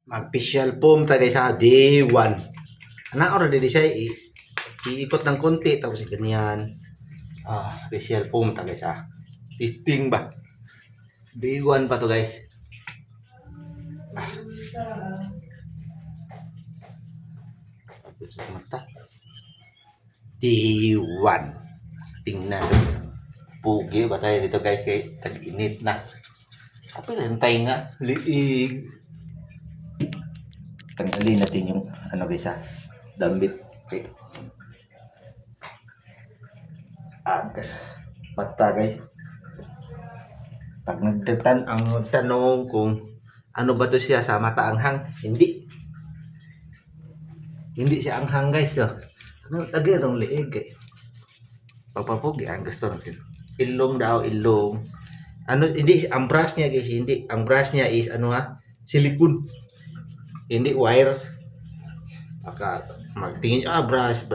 Mag-facial foam tayo sa day 1. Ano oras din siya iikot ng konti tapos ganyan. Facial foam tayo sa testing ba. Day 1 pa to guys. Sa mata. Day 1. Tingnan. Pugi ba tayo dito guys kay tag-init na. Apa lang tayo nga liig. Tanggalin natin yung ano guys dambit. Okay. Agkas mata guys. Pag nagdatan ang tanong kung ano ba to siya sa mata anghang, hindi siya anghang guys. Ano tagi itong liig eh. Papapugi ang gusto natin. Ilong daw, ilong. Ano, hindi, ang brush niya guys, hindi. Ang brush niya is ano silicone. Hindi wire. Baka magtingin brush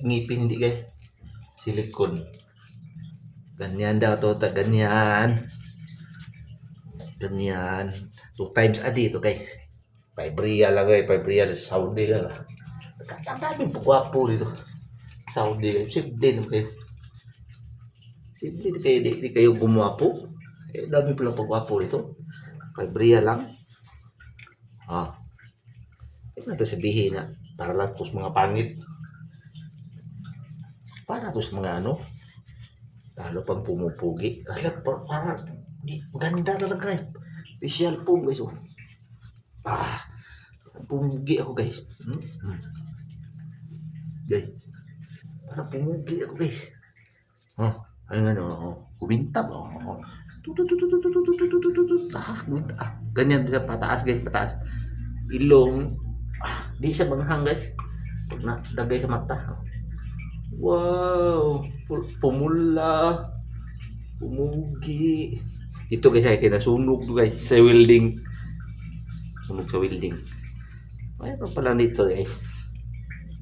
ngipin, hindi guys. Silicone. Ganyan daw to, ganyan. Ganyan. 2 times a day to guys. 5 real lang guys, 5 real sa Saudi lang. Ang daming pagwapo dito. Saudi guys, simple naman kayo. Simple di kayo gumwapo. Dami pala pagwapo dito. 5 real lang. Ito na sabihin na para lang sa mga pangit. Para to sa mga ano. Lalo pang pumupugi. Para maganda talaga guys. Facial foam guys. Pumugi ako guys. Guys. Para pumugi ako guys. Ayun kumintab. Ganyan sa pataas guys, pataas. Ilong. Di siya manghang guys. Pag nadagay sa mata. Wow! Pumula. Pumugi. Ito guys ay kinasunog guys sa welding. Sunog sa welding. Mayroon pala dito guys.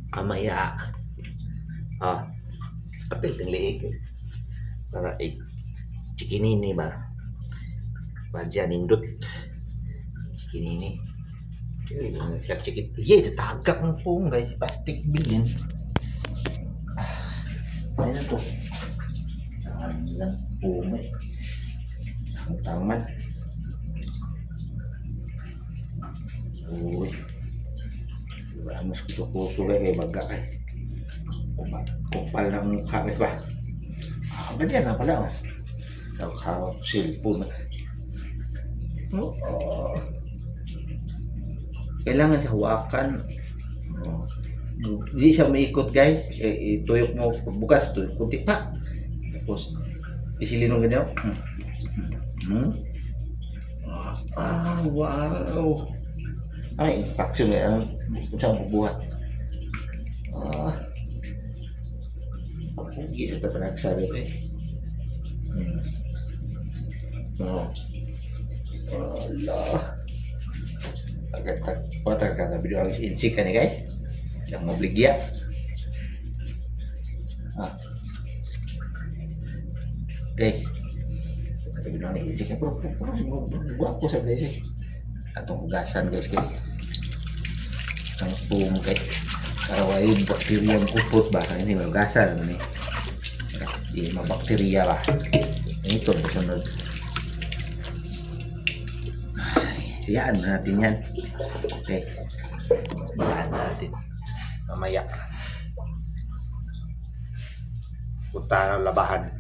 Kamaya. Apel ng liig. Para chikinini ba? Badya nindot. Chikinini. Siya chikin. Tatagak ng pong guys. Plastic bilin. Ano na to? Lang pong eh. Ang taman. Uy. Mas kuso kay baga kay. Kupal ng mukha guys ba? Ganyan na pala cellphone. Kailangan siya hawakan. Hindi siya maikot guys. Ituyok mo bukas to, kunti pa. Tapos isilin mo ganyan. Wow. Ay, instruction na kung saan bubuhat. Hindi sa panagsabi ko eh. Allah. Patag kata video ang insik kan guys. Yang mau beli gia. Guys. Kata video ang insik kan buat aku sa guys. Atong hugasan guys kay. Ang pum kay. Karaway bakterya ang kupot ba ini hugasan ni. Di bakterya lah. Ito sunod. Iyaan natin yan. Okay. Iyaan natin. Mamaya. Punta ng labahan.